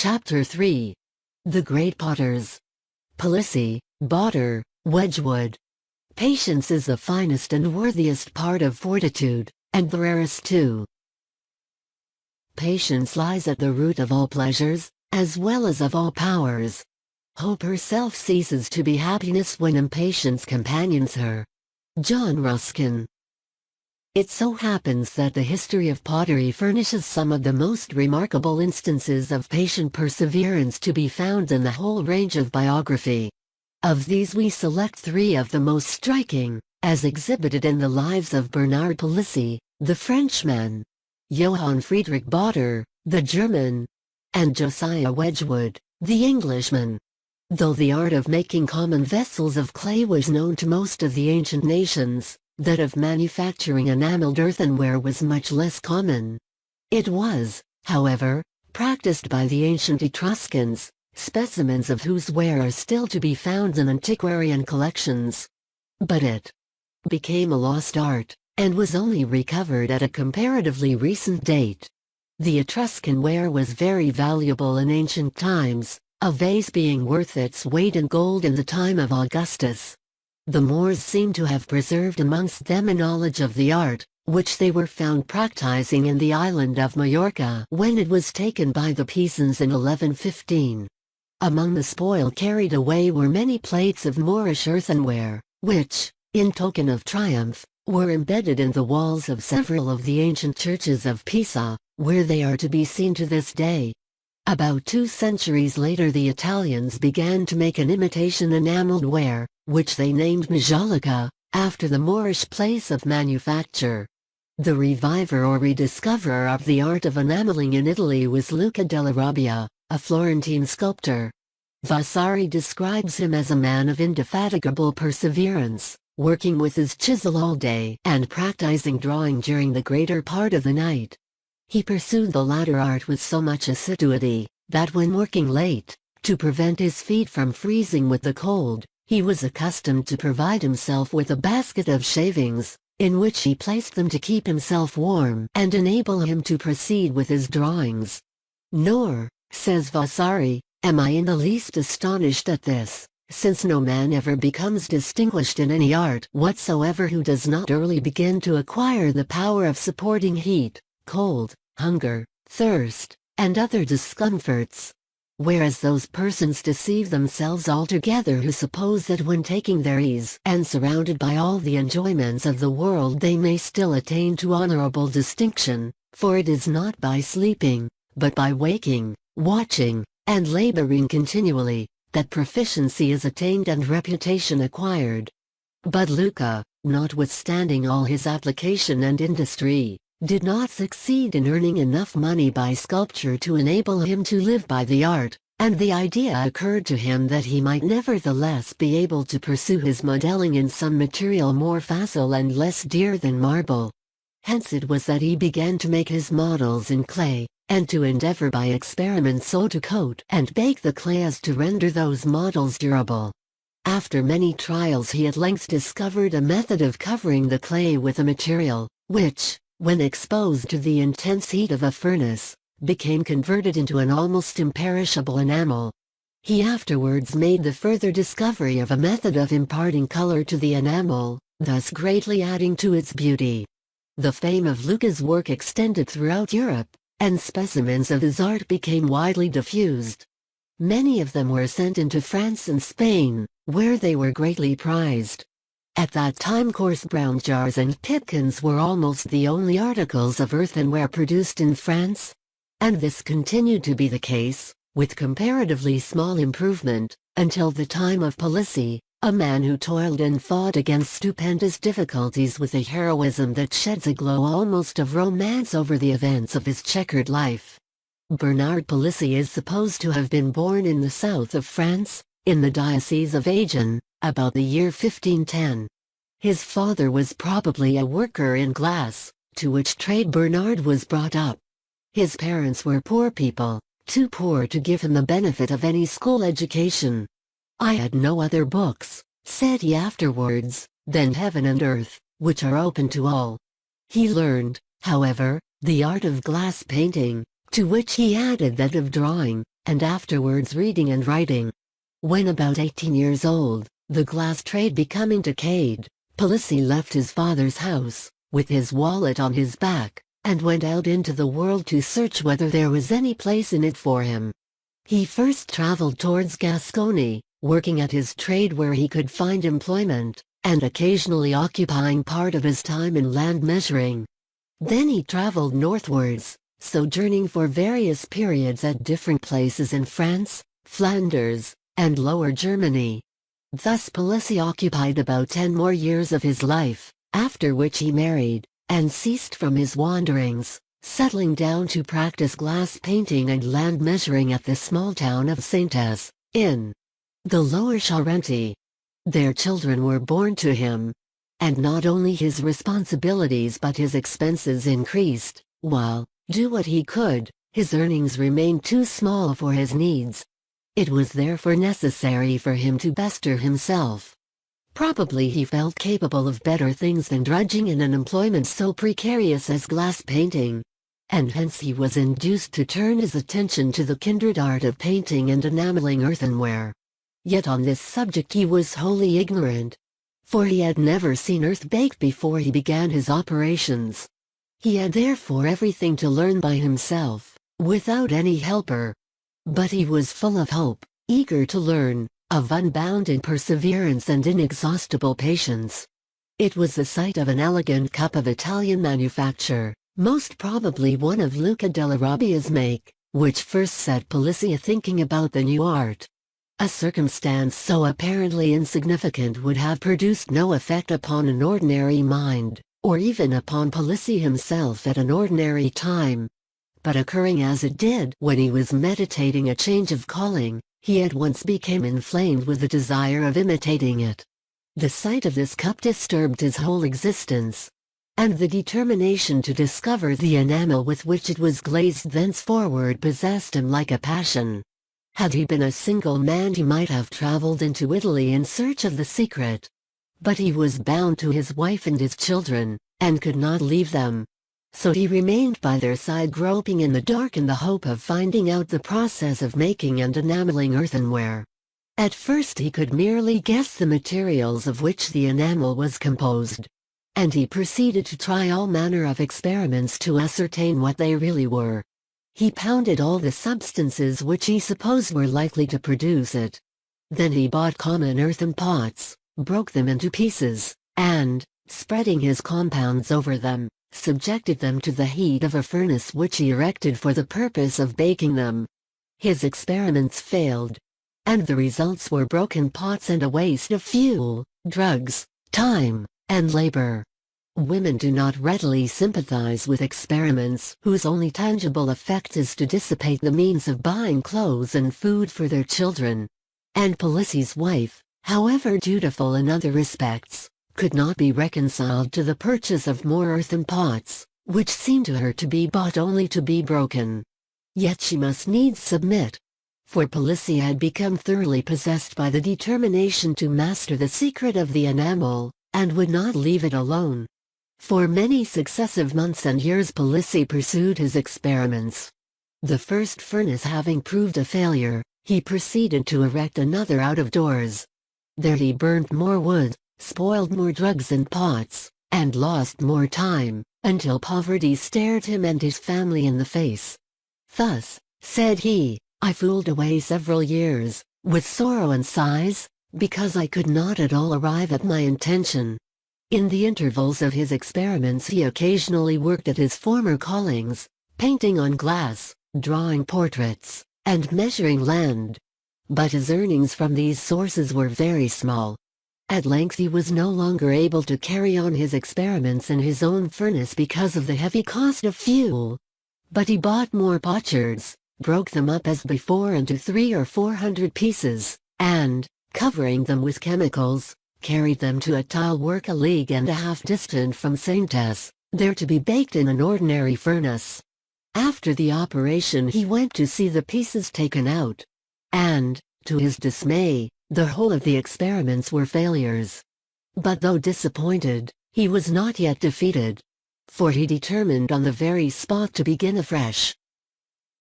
Chapter 3. The Great Potters. Palissy, Botter, Wedgwood. Patience is the finest and worthiest part of fortitude, and the rarest too. Patience lies at the root of all pleasures, as well as of all powers. Hope herself ceases to be happiness when impatience companions her. John Ruskin. It so happens that the history of pottery furnishes some of the most remarkable instances of patient perseverance to be found in the whole range of biography. Of these we select three of the most striking, as exhibited in the lives of Bernard Palissy, the Frenchman, Johann Friedrich Botter, the German, and Josiah Wedgwood, the Englishman. Though the art of making common vessels of clay was known to most of the ancient nations, that of manufacturing enameled earthenware was much less common. It was, however, practiced by the ancient Etruscans, specimens of whose ware are still to be found in antiquarian collections. But it became a lost art, and was only recovered at a comparatively recent date. The Etruscan ware was very valuable in ancient times, a vase being worth its weight in gold in the time of Augustus. The Moors seem to have preserved amongst them a knowledge of the art, which they were found practicing in the island of Majorca when it was taken by the Pisans in 1115. Among the spoil carried away were many plates of Moorish earthenware, which, in token of triumph, were embedded in the walls of several of the ancient churches of Pisa, where they are to be seen to this day. About 2 centuries later the Italians began to make an imitation enameled ware, which they named Majolica, after the Moorish place of manufacture. The reviver or rediscoverer of the art of enameling in Italy was Luca della Robbia, a Florentine sculptor. Vasari describes him as a man of indefatigable perseverance, working with his chisel all day and practicing drawing during the greater part of the night. He pursued the latter art with so much assiduity, that when working late, to prevent his feet from freezing with the cold, he was accustomed to provide himself with a basket of shavings, in which he placed them to keep himself warm and enable him to proceed with his drawings. Nor, says Vasari, am I in the least astonished at this, since no man ever becomes distinguished in any art whatsoever who does not early begin to acquire the power of supporting heat, cold, hunger, thirst, and other discomforts. Whereas those persons deceive themselves altogether who suppose that when taking their ease and surrounded by all the enjoyments of the world they may still attain to honorable distinction, for it is not by sleeping, but by waking, watching, and laboring continually, that proficiency is attained and reputation acquired. But Luca, notwithstanding all his application and industry, did not succeed in earning enough money by sculpture to enable him to live by the art, and the idea occurred to him that he might nevertheless be able to pursue his modeling in some material more facile and less dear than marble. Hence it was that he began to make his models in clay, and to endeavor by experiment so to coat and bake the clay as to render those models durable. After many trials he at length discovered a method of covering the clay with a material, which, when exposed to the intense heat of a furnace, became converted into an almost imperishable enamel. He afterwards made the further discovery of a method of imparting color to the enamel, thus greatly adding to its beauty. The fame of Luca's work extended throughout Europe, and specimens of his art became widely diffused. Many of them were sent into France and Spain, where they were greatly prized. At that time coarse brown jars and pipkins were almost the only articles of earthenware produced in France. And this continued to be the case, with comparatively small improvement, until the time of Palissy, a man who toiled and fought against stupendous difficulties with a heroism that sheds a glow almost of romance over the events of his checkered life. Bernard Palissy is supposed to have been born in the south of France, in the Diocese of Agen, about the year 1510. His father was probably a worker in glass, to which trade Bernard was brought up. His parents were poor people, too poor to give him the benefit of any school education. I had no other books, said he afterwards, than heaven and earth, which are open to all. He learned, however, the art of glass painting, to which he added that of drawing, and afterwards reading and writing. When about 18 years old, the glass trade becoming decayed, Palissy left his father's house, with his wallet on his back, and went out into the world to search whether there was any place in it for him. He first traveled towards Gascony, working at his trade where he could find employment, and occasionally occupying part of his time in land measuring. Then he traveled northwards, sojourning for various periods at different places in France, Flanders, and Lower Germany. Thus Palissy occupied about 10 more years of his life, after which he married, and ceased from his wanderings, settling down to practice glass painting and land measuring at the small town of Saintes, in the Lower Charente. Their children were born to him, and not only his responsibilities but his expenses increased, while, do what he could, his earnings remained too small for his needs. It was therefore necessary for him to bestir himself. Probably he felt capable of better things than drudging in an employment so precarious as glass painting, and hence he was induced to turn his attention to the kindred art of painting and enameling earthenware. Yet on this subject he was wholly ignorant, for he had never seen earth baked before he began his operations. He had therefore everything to learn by himself, without any helper. But he was full of hope, eager to learn, of unbounded perseverance and inexhaustible patience. It was the sight of an elegant cup of Italian manufacture, most probably one of Luca della Robbia's make, which first set Palissy thinking about the new art. A circumstance so apparently insignificant would have produced no effect upon an ordinary mind, or even upon Palissy himself at an ordinary time. But occurring as it did when he was meditating a change of calling, he at once became inflamed with the desire of imitating it. The sight of this cup disturbed his whole existence, and the determination to discover the enamel with which it was glazed thenceforward possessed him like a passion. Had he been a single man he might have traveled into Italy in search of the secret. But he was bound to his wife and his children, and could not leave them. So he remained by their side groping in the dark in the hope of finding out the process of making and enameling earthenware. At first he could merely guess the materials of which the enamel was composed, and he proceeded to try all manner of experiments to ascertain what they really were. He pounded all the substances which he supposed were likely to produce it. Then he bought common earthen pots, broke them into pieces, and, spreading his compounds over them, subjected them to the heat of a furnace which he erected for the purpose of baking them. His experiments failed, and the results were broken pots and a waste of fuel, drugs, time, and labor. Women do not readily sympathize with experiments whose only tangible effect is to dissipate the means of buying clothes and food for their children. And Palissy's wife, however dutiful in other respects, could not be reconciled to the purchase of more earthen pots, which seemed to her to be bought only to be broken. Yet she must needs submit, for Palissy had become thoroughly possessed by the determination to master the secret of the enamel, and would not leave it alone. For many successive months and years Palissy pursued his experiments. The first furnace having proved a failure, he proceeded to erect another out of doors. There he burnt more wood, spoiled more drugs and pots, and lost more time, until poverty stared him and his family in the face. "Thus," said he, "I fooled away several years, with sorrow and sighs, because I could not at all arrive at my intention." In the intervals of his experiments he occasionally worked at his former callings, painting on glass, drawing portraits, and measuring land. But his earnings from these sources were very small. At length he was no longer able to carry on his experiments in his own furnace because of the heavy cost of fuel. But he bought more potsherds, broke them up as before into 300 or 400 pieces, and, covering them with chemicals, carried them to a tile work a league and a half distant from Saintes, there to be baked in an ordinary furnace. After the operation he went to see the pieces taken out, and, to his dismay, the whole of the experiments were failures. But though disappointed, he was not yet defeated, for he determined on the very spot to begin afresh.